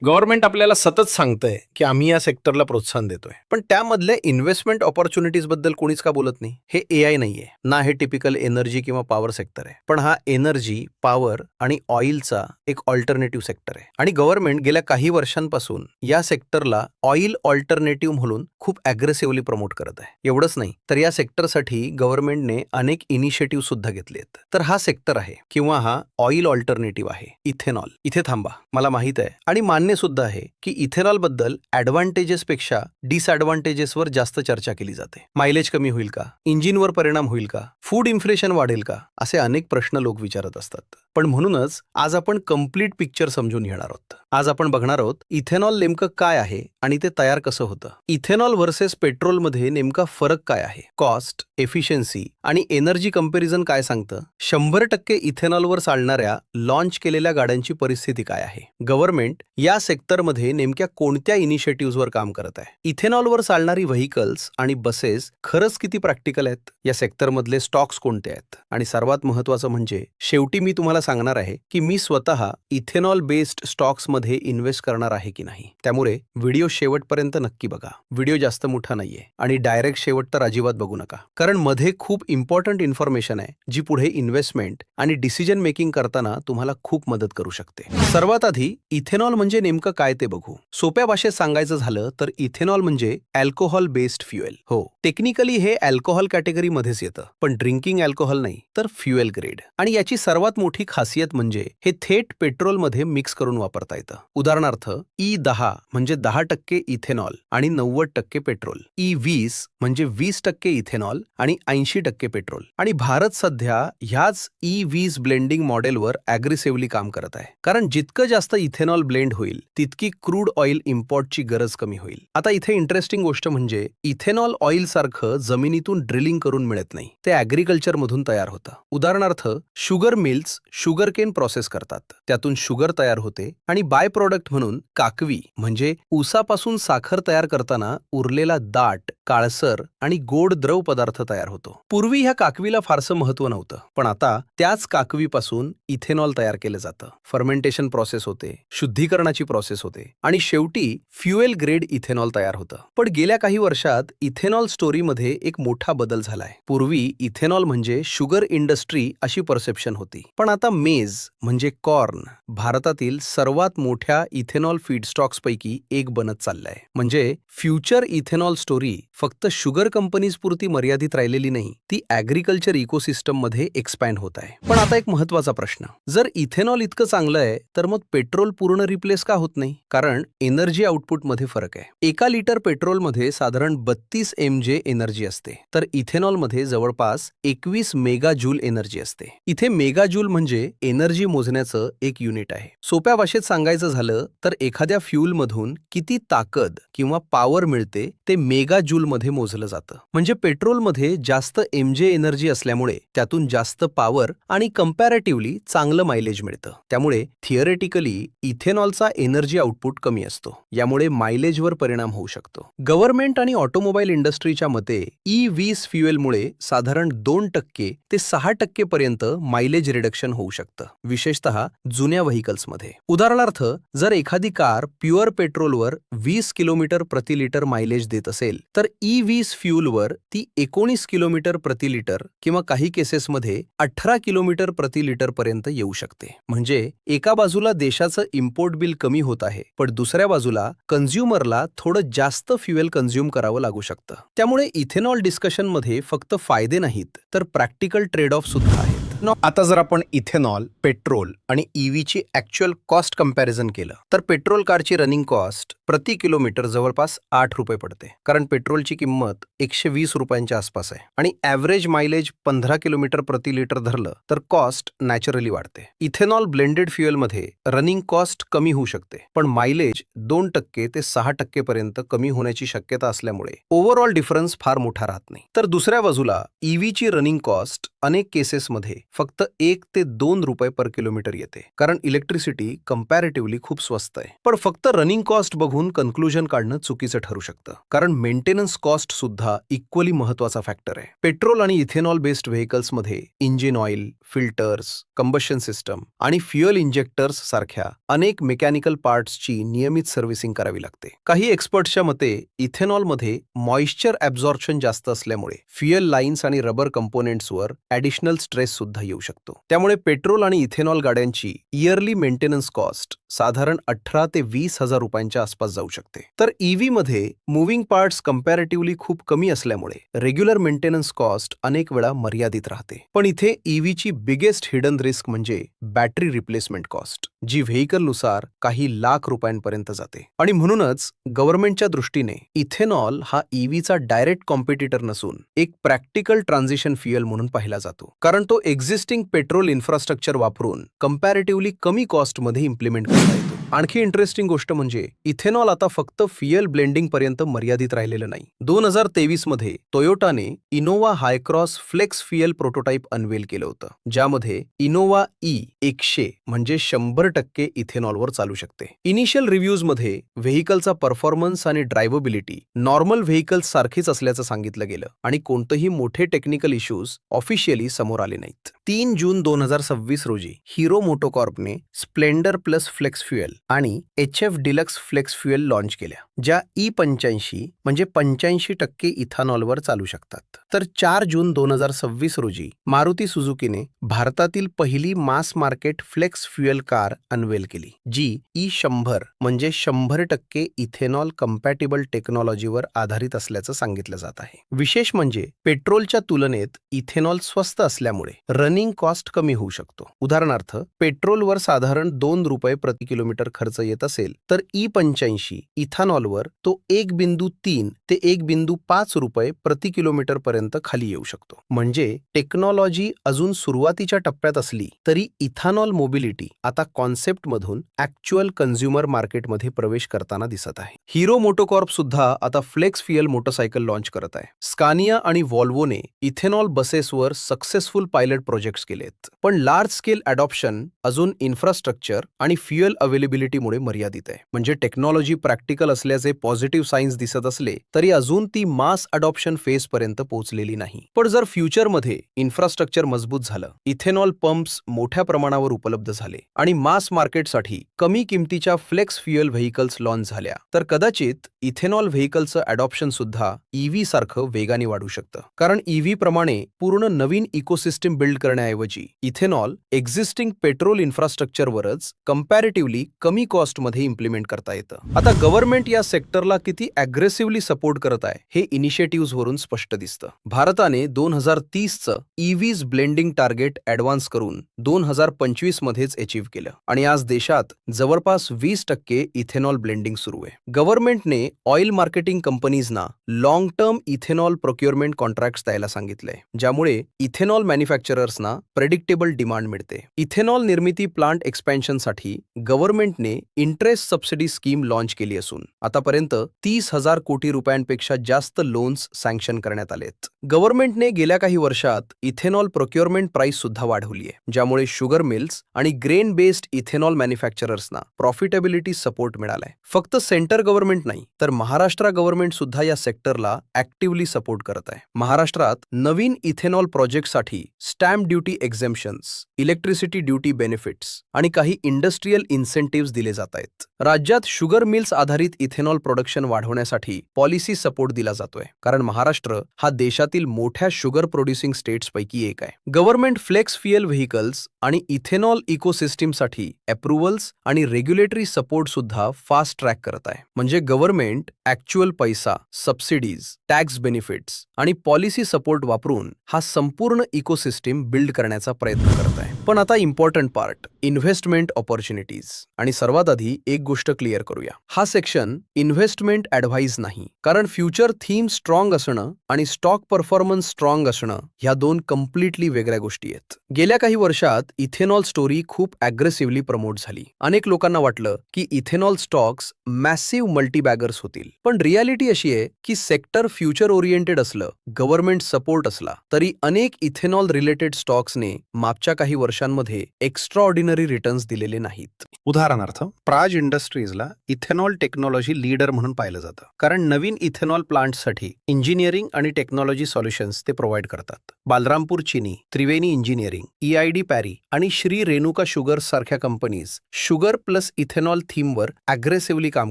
Government आपल्याला सतत सांगतंय की आम्ही या सेक्टरला प्रोत्साहन देतोय, पण त्यामधले इन्व्हेस्टमेंट ऑपॉर्च्युनिटीज बद्दल कोणीच का बोलत नाही? हे एआय नाहीये ना, हे टिपिकल एनर्जी किंवा पॉवर सेक्टर आहे, पण हा एनर्जी, पॉवर आणि ऑइलचा एक ऑल्टरनेटिव्ह सेक्टर आहे. आणि गव्हर्नमेंट गेल्या काही वर्षांपासून या सेक्टरला ऑइल ऑल्टरनेटिव्ह म्हणून खूप अग्रेसिव्हली प्रमोट करत आहे. एवढंच नाही तर या सेक्टरसाठी गव्हर्नमेंटने अनेक इनिशिएटिव्ह सुद्धा घेतलेत. तर हा सेक्टर आहे किंवा हा ऑइल ऑल्टरनेटिव्ह आहे इथेनॉल. इथे थांबा, मला माहित आहे आणि मान्य सुद्धा आहे की इथेनॉल बद्दल ऍडव्हान्टेजेस पेक्षा डिसएडव्हान्टेजेसवर जास्त चर्चा केली जाते. मायलेज कमी होईल का? इंजिनवर परिणाम होईल का? फूड इन्फ्लेशन वाढेल का? असे अनेक प्रश्न लोक विचारत असतात. पण म्हणूनच आज आपण कम्प्लीट पिक्चर समजून घेणार आहोत. आज आपण बघणार आहोत इथेनॉल नेमकं काय आहे आणि ते तयार कसं होतं. इथेनॉल व्हर्सेस पेट्रोलमध्ये नेमका फरक काय आहे? कॉस्ट, एफिशियन्सी आणि एनर्जी कंपॅरिझन काय सांगतं? 100% इथेनॉलवर चालणाऱ्या लॉन्च केलेल्या गाड्यांची परिस्थिती काय आहे? गव्हर्नमेंट या सेक्टरमध्ये नेमक्या कोणत्या इनिशिएटिव्हजवर काम करत आहे? इथेनॉलवर चालणारी व्हेइकल्स आणि बसेस खरंच किती प्रॅक्टिकल आहेत? या सेक्टरमधले स्टॉक्स कोणते आहेत? आणि सर्वात महत्त्वाचं म्हणजे शेवटी मी तुम्हाला सांगणार आहे की मी स्वतः इथेनॉल बेस्ड स्टॉक्समध्ये इन्व्हेस्ट करणार आहे की नाही. त्यामुळे व्हिडिओ शेवटपर्यंत नक्की बघा. व्हिडिओ जास्त मोठा नाहीये आणि डायरेक्ट शेवट तर अजिबात बघू नका, कारण मध्ये खूप इम्पॉर्टंट इन्फॉर्मेशन आहे जी पुढे इन्व्हेस्टमेंट आणि डिसिजन मेकिंग करताना तुम्हाला खूप मदत करू शकते. सर्वात आधी इथेनॉल म्हणजे नेमकं काय ते बघू. सोप्या भाषेत सांगायचं झालं तर इथेनॉल म्हणजे अल्कोहोल बेस्ड फ्युएल. हो, टेक्निकली हे अल्कोहोल कॅटेगरी मध्येच येतं, पण ड्रिंकिंग अल्कोहोल नाही तर फ्युएल ग्रेड. आणि याची सर्वात मोठी खासियत म्हणजे हे थेट पेट्रोलमध्ये मिक्स करून वापरता येतं. उदाहरणार्थ E10 म्हणजे 10% इथेनॉल आणि 90% पेट्रोल. E20 म्हणजे 20% इथेनॉल आणि 80% पेट्रोल. आणि भारत सध्या ह्याच E20 ब्लेंडिंग मॉडेलवर अग्रेसिव्हली काम करत आहे, कारण जितकं जास्त इथेनॉल ब्लेंड होईल तितकी क्रूड ऑइल इम्पॉर्टची गरज कमी होईल. आता इथे इंटरेस्टिंग गोष्ट म्हणजे इथेनॉल ऑइल सारखं जमिनीतून ड्रिलिंग करून मिळत नाही, ते ॲग्रिकल्चर मधून तयार होतं. उदाहरणार्थ sugar mills sugar cane process करतात, त्यातून शुगर तयार होते आणि बाय प्रोडक्ट म्हणून काकवी म्हणजे ऊसापासून साखर तयार करताना उरलेला दाट, काळसर आणि गोड द्रव पदार्थ तयार होतो. पूर्वी ह्या काकवीला फारसं महत्त्व नव्हतं, पण आता त्याच काकवीपासून इथेनॉल तयार केलं जातं. फर्मेंटेशन प्रोसेस होते, शुद्धीकरणाची प्रोसेस होते आणि शेवटी फ्युएल ग्रेड इथेनॉल तयार होतं. पण गेल्या काही वर्षात इथेनॉल स्टोरीमध्ये एक मोठा बदल झालाय. पूर्वी इथेनॉल म्हणजे शुगर इंडस्ट्री अशी परसेप्शन होती, पण आता मेज म्हणजे कॉर्न भारतातील सर्वात मोठ्या इथेनॉल फीडस्टॉक्स पैकी एक बनत चाललाय. म्हणजे फ्युचर इथेनॉल स्टोरी फक्त शुगर कंपनीज पुरती मर्यादित राहिलेली नाही, ती ॲग्रिकल्चर इकोसिस्टम मध्ये एक्सपॅन्ड होत आहे. पण आता एक महत्त्वाचा प्रश्न, जर इथेनॉल इतकं चांगलं आहे तर मग पेट्रोल पूर्ण रिप्लेस का होत नाही? कारण एनर्जी आउटपुट मध्ये फरक आहे. 1 लिटर पेट्रोलमध्ये साधारण 32 mJ एनर्जी असते, तर इथेनॉलमध्ये जवळपास 21 मेगा जूल एनर्जी असते. इथे मेगा जूल म्हणजे एनर्जी मोजण्याचं एक युनिट आहे. सोप्या भाषेत सांगायचं झालं तर एखाद्या फ्यूलमधून किती ताकद किंवा पॉवर मिळते ते मेगा जूल मध्ये मोजलं जातं. म्हणजे पेट्रोलमध्ये जास्त mJ एनर्जी असल्यामुळे त्यातून जास्त पॉवर आणि कंपॅरेटिव्हली चांगलं मायलेज मिळतं. त्यामुळे थिअरेटिकली इथेनॉलचा एनर्जी आउटपुट कमी असतो, यामुळे मायलेजवर परिणाम होऊ शकतो. गव्हर्नमेंट आणि ऑटोमोबाईल इंडस्ट्रीच्या मते E20 फ्युएलमुळे साधारण 2% ते 6% पर्यंत मायलेज रिडक्शन होऊ शकतं, विशेषतः जुन्या व्हेइकल्समध्ये. उदाहरणार्थ जर एखादी कार प्युअर पेट्रोलवर 20 किलोमीटर प्रति लिटर मायलेज देत असेल तर E20 फ्युएलवर ती 19 किलोमीटर प्रति लिटर किंवा काही केसेसमध्ये 18 किलोमीटर प्रति लिटर पर्यंत येऊ शकते. म्हणजे एका बाजूला देशाचं इम्पोर्ट बिल कमी होत आहे, पण दुसऱ्या बाजूला कन्झ्युमरला थोडं जास्त फ्युएल कन्झ्युम करावं लागू शकतं. त्यामुळे इथेनॉल डिस्कशनमध्ये फक्त फायदे नाहीत तर प्रॅक्टिकल ट्रेड ऑफ सुद्धा आहेत. आता जर आपण इथेनॉल, पेट्रोल आणि ईव्हीची ॲक्च्युअल कॉस्ट कंपॅरिझन केलं तर पेट्रोल कारची रनिंग कॉस्ट प्रति किलोमीटर जवळपास 8 रुपये पडते, कारण पेट्रोलची किंमत 120 रुपयांच्या आसपास आहे आणि ॲव्हरेज मायलेज 15 किलोमीटर प्रति लिटर धरलं तर कॉस्ट नॅचरली वाढते. इथेनॉल ब्लेंडेड फ्युएलमध्ये रनिंग कॉस्ट कमी होऊ शकते, पण मायलेज 2% ते 6% पर्यंत कमी होण्याची शक्यता असल्यामुळे ओव्हरऑल डिफरन्स फार मोठा राहत नाही. तर दुसऱ्या बाजूला ईव्हीची रनिंग कॉस्ट अनेक केसेसमध्ये फक्त 1 ते 2 रुपये पर किलोमीटर येते, कारण इलेक्ट्रिसिटी कम्पॅरेटिव्हली खूप स्वस्त आहे. पण फक्त रनिंग कॉस्ट बघून कन्क्लुजन काढणं चुकीचं ठरू शकतं, कारण मेंटेनन्स कॉस्ट सुद्धा इक्वली महत्वाचा फॅक्टर आहे. पेट्रोल आणि इथेनॉल बेस्ड व्हेकल्समध्ये engine oil, filters, combustion system आणि फ्युएल इंजेक्टर्स सारख्या अनेक मेकॅनिकल पार्ट्सची नियमित सर्व्हिसिंग करावी लागते. काही एक्सपर्ट्सच्या मते इथेनॉलमध्ये मॉइश्चर ॲब्झॉर्प्शन जास्त असल्यामुळे फ्युएल लाईन्स आणि रबर कंपोनेंट्सवर ॲडिशनल स्ट्रेस सुद्धा येऊ शकतो. त्यामुळे पेट्रोल आणि इथेनॉल गाड्यांची इयरली मेंटेनन्स कॉस्ट साधारण 18 ते 20 हजार रुपयांच्या आसपास जाऊ शकते. तर ईव्ही मध्ये मुव्हिंग पार्ट्स कम्पॅरेटिव्हली खूप कमी असल्यामुळे रेग्युलर मेंटेनन्स कॉस्ट अनेक वेळा मर्यादित राहते. पण इथे ईव्हीची बिगेस्ट हिडन रिस्क म्हणजे बॅटरी रिप्लेसमेंट कॉस्ट, जी व्हेकलनुसार काही लाख रुपयांपर्यंत जाते. आणि म्हणूनच गव्हर्नमेंटच्या दृष्टीने इथेनॉल हा ईव्हीचा डायरेक्ट कॉम्पिटिटर नसून एक प्रॅक्टिकल ट्रान्झिशन फ्युएल म्हणून पाहिला जातो, कारण तो एक्झिस्टिंग पेट्रोल इन्फ्रास्ट्रक्चर वापरून कम्पॅरेटिव्हली कमी कॉस्टमध्ये इम्प्लिमेंट करता येतो. आणखी इंटरेस्टिंग गोष्ट म्हणजे इथेनॉल आता फक्त फ्युएल ब्लेंडिंग पर्यंत मर्यादित राहिलेलं नाही. 2023 मध्ये टोयोटाने Innova Hycross flex fuel prototype unveil केलं होतं, ज्यामध्ये इनोवा E100 म्हणजे 100% इथेनॉलवर चालू शकते. इनिशियल रिव्ह्यूज मध्ये व्हेकलचा परफॉर्मन्स आणि ड्रायव्हेबिलिटी नॉर्मल व्हेकल्स सारखीच असल्याचं सांगितलं गेलं आणि कोणतेही मोठे टेक्निकल इश्यूज ऑफिशियली समोर आले नाहीत. 3 जून 2026 रोजी हिरो मोटोकॉर्पने स्प्लेंडर प्लस फ्लेक्स फ्युएल आणि HF deluxe flex fuel launch केल्या, ज्या E85 म्हणजे 85% इथेनॉलवर चालू शकतात. तर 4 जून 2026 रोजी मारुती सुझुकीने भारतातील पहिली mass market flex fuel car unveil केली, जी E100 म्हणजे 100% इथेनॉल कम्पॅटिबल टेक्नॉलॉजीवर आधारित असल्याचं सांगितलं जात आहे. विशेष म्हणजे पेट्रोलच्या तुलनेत इथेनॉल स्वस्त असल्यामुळे रनिंग कॉस्ट कमी होऊ शकतो. उदाहरणार्थ, पेट्रोलवर साधारण 2 रुपये प्रति किलोमीटर खर्च येत असेल, तर E85 इथेनॉलवर तो 1.3 ते 1.5 रुपये प्रति किलोमीटर पर्यंत खाली येऊ शकतो. म्हणजे टेक्नॉलॉजी अजून सुरुवातीच्या टप्प्यात असली तरी इथेनॉल मोबिलिटी आता कॉन्सेप्टमधून ॲक्च्युअल कन्झ्युमर मार्केटमध्ये प्रवेश करताना दिसत आहे. हिरो मोटोकॉर्प सुद्धा आता फ्लेक्स फ्युएल मोटरसायकल लॉन्च करत आहे. स्कानिया आणि व्हॉल्वोने इथेनॉल बसेसवर सक्सेसफुल पायलट प्रोजेक्ट्स केलेत, पण लार्ज स्केल अडॉप्शन अजून इन्फ्रास्ट्रक्चर आणि फ्युएल अवेलेबिलिटीमुळे मर्यादित आहे. म्हणजे टेक्नॉलॉजी प्रॅक्टिकल असल्याचे पॉझिटिव्ह साइन्स दिसत असले तरी अजून ती मास अडॉप्शन फेज पर्यंत पोहोचलेली नाही. पण जर फ्युचरमध्ये इन्फ्रास्ट्रक्चर मजबूत झालं, इथेनॉल पंप्स मोठ्या प्रमाणावर उपलब्ध झाले आणि मास मार्केटसाठी कमी किमतीच्या फ्लेक्स फ्युएल व्हेकल्स लॉन्च झाल्या, तर कदाचित इथेनॉल व्हेकलचं अडॉप्शन सुद्धा ईव्ही सारखं वेगाने वाढू शकतं. कारण ईव्ही प्रमाणे पूर्ण नवीन इकोसिस्टम बिल्ड करण्याऐवजी इथेनॉल एक्झिस्टिंग पेट्रोल इन्फ्रास्ट्रक्चरवरच कम्पॅरेटिव्हली कमी कॉस्टमध्ये इम्प्लिमेंट करता येतं. आता गव्हर्नमेंट या सेक्टरला किती अग्रेसिव्हली सपोर्ट करत आहे हे इनिशिएटिव्हजवरून स्पष्ट दिसतं. भारताने 2030चं ईव्हीज ब्लेंडिंग टार्गेट ॲडव्हान्स करून 2025 मध्येच अचीव्ह केलं आणि आज देशात जवळपास 20% इथेनॉल ब्लेंडिंग सुरू आहे. गव्हर्नमेंटने ऑइल मार्केटिंग कंपनीजना long term ethanol procurement contracts द्यायला सांगितलंय, ज्यामुळे इथेनॉल मॅन्युफॅक्चरर्सना प्रेडिक्टेबल डिमांड मिळते. इथेनॉल निर्मिती प्लांट एक्सपेन्शनसाठी गव्हर्नमेंटने इंटरेस्ट सबसिडी स्कीम लॉन्च केली असून आतापर्यंत 30,000 कोटी रुपयांपेक्षा जास्त लोन्स सँक्शन करण्यात आलेत. गव्हर्नमेंटने गेल्या काही वर्षात इथेनॉल प्रोक्युअरमेंट प्राइस सुद्धा वाढवली आहे, ज्यामुळे शुगर मिल्स आणि ग्रेन बेस्ड इथेनॉल मॅन्युफॅक्चरर्सना प्रॉफिटेबिलिटी सपोर्ट मिळालाय. फक्त सेंटर गव्हर्नमेंट नाही, तर महाराष्ट्र गव्हर्नमेंट सुद्धा या सेक्टरला ऍक्टिव्हली सपोर्ट करत आहे. महाराष्ट्रात नवीन इथेनॉल प्रोजेक्टसाठी stamp duty exemptions, electricity duty benefits आणि काही इंडस्ट्रियल इन्सेंटिव्हज दिले जात आहेत. राज्यात शुगर मिल्स आधारित इथेनॉल प्रोडक्शन वाढवण्यासाठी पॉलिसी सपोर्ट दिला जातोय, कारण महाराष्ट्र हा देशातील मोठ्या शुगर प्रोड्युसिंग स्टेट्सपैकी एक आहे. गव्हर्नमेंट फ्लेक्स फ्युएल व्हेकल्स आणि इथेनॉल इकोसिस्टीमसाठी अप्रुव्हल्स आणि रेग्युलेटरी सपोर्ट सुद्धा फास्ट ट्रॅक करत आहे. म्हणजे गव्हर्नमेंट ॲक्च्युअल पैसा, सबसिडीज, टॅक्स बेनिफिट्स आणि पॉलिसी सपोर्ट वापरून हा संपूर्ण इकोसिस्टीम बिल्ड करण्याचा प्रयत्न करत आहे. पण आता इम्पॉर्टंट पार्ट, इन्व्हेस्टमेंट ऑपॉर्च्युनिटीज आणि सर्वात आधी एक गोष्ट क्लिअर करूया. हा सेक्शन इन्व्हेस्टमेंट ॲडव्हाइस नाही, कारण फ्युचर थीम स्ट्रॉंग असणं आणि स्टॉक परफॉर्मन्स स्ट्रॉंग असणं ह्या दोन कम्प्लिटली वेगळ्या गोष्टी आहेत. गेल्या काही वर्षात इथेनॉल स्टोरी खूप ॲग्रेसिव्हली प्रमोट झाली. अनेक लोकांना वाटलं की इथेनॉल स्टॉक्स मॅसिव्ह मल्टीबॅगर्स होतील, पण रियालिटी अशी आहे की सेक्टर फ्युचर ओरिएंटेड असलं, गव्हर्नमेंट सपोर्ट असला, तरी अनेक इथेनॉल रिलेटेड स्टॉक्सने मागच्या काही वर्षांमध्ये एक्स्ट्राऑर्डिनरी रिटर्न्स दिलेले नाहीत. उदाहरणार्थ प्राज इंडस्ट्रीजला इथेनॉल टेक्नॉलॉजी लीडर म्हणून पाहिलं जातं, कारण नवीन इथेनॉल प्लांट्ससाठी इंजिनिअरिंग आणि टेक्नॉलॉजी सोल्युशन्स ते प्रोव्हाइड करतात. Balrampur Chini, Triveni engineering, EID Parry आणि श्री रेणुका शुगर्स सारख्या कंपनीज शुगर प्लस इथेनॉल थीमवर ॲग्रेसिव्हली काम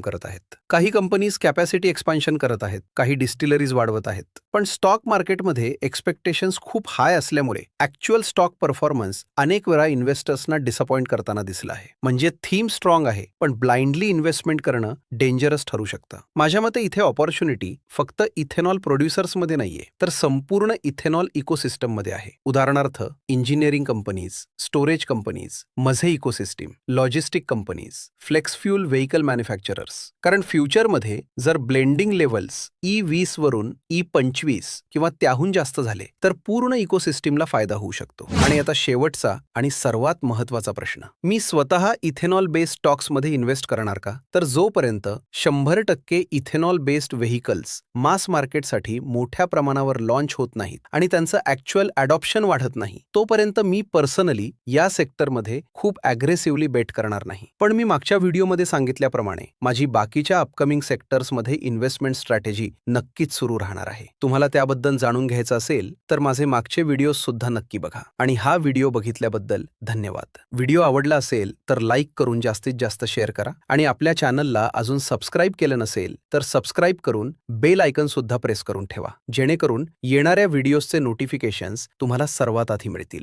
करत आहेत. काही कंपनीज कॅपॅसिटी एक्सपान्शन करत आहेत, काही डिस्टिलरीज वाढवत आहेत. पण स्टॉक मार्केटमध्ये एक्सपेक्टेशन्स खूप हाय असल्यामुळे ॲक्च्युअल स्टॉक परफॉर्मन्स अनेक वेळा इन्व्हेस्टर्सना डिसअपॉइंट करताना दिसलं आहे. म्हणजे थीम स्ट्रॉंग आहे, पण ब्लाइंडली इन्व्हेस्टमेंट करणं डेंजरस ठरू शकतं. माझ्या मते इथे ऑपॉर्च्युनिटी फक्त इथेनॉल प्रोड्युसर्समध्ये नाहीये, तर संपूर्ण इथेनॉल इकोसिस्टममध्ये आहे. उदाहरणार्थ इंजिनिअरिंग कंपनीज, स्टोरेज कंपनीज, माझे ecosystem, logistic companies, flex fuel vehicle manufacturers. कारण फ्युचरमध्ये जर ब्लेंडिंग लेव्हल्स E20 वरून E25 किंवा त्याहून जास्त झाले तर पूर्ण इकोसिस्टीमला फायदा होऊ शकतो. आणि आता शेवटचा आणि सर्वात महत्त्वाचा प्रश्न, मी स्वतः इथेनॉल बेस्ड स्टॉक्समध्ये इन्व्हेस्ट करणार का? तर जोपर्यंत 100% इथेनॉल बेस्ड व्हेकल्स मास मार्केटसाठी मोठ्या प्रमाणावर लॉन्च होत नाहीत आणि त्यांचं ॲक्च्युअल ॲडॉप्शन वाढत नाही, तोपर्यंत मी पर्सनली या सेक्टरमध्ये खूप ॲग्रेसिव्हली बेट करणार नाही. पण मी मागच्या व्हिडिओमध्ये सांगितल्याप्रमाणे माझी बाकीच्या अपकमिंग सेक्टर्समध्ये इन्व्हेस्टमेंट स्ट्रॅटेजी नक्कीच सुरू राहणार आहे. तुम्हाला त्याबद्दल जाणून घ्यायचं असेल तर माझे मागचे व्हिडिओज सुद्धा नक्की बघा. आणि हा व्हिडिओ बघितल्याबद्दल धन्यवाद. व्हिडिओ आवडला असेल तर लाईक करून जास्तीत जास्त शेअर करा आणि आपल्या चॅनलला अजून सबस्क्राईब केलं नसेल तर सबस्क्राईब करून बेल आयकन सुद्धा प्रेस करून ठेवा, जेणेकरून येणाऱ्या व्हिडिओजचे नोटिफिकेशन्स तुम्हाला सर्वात आधी मिळतील.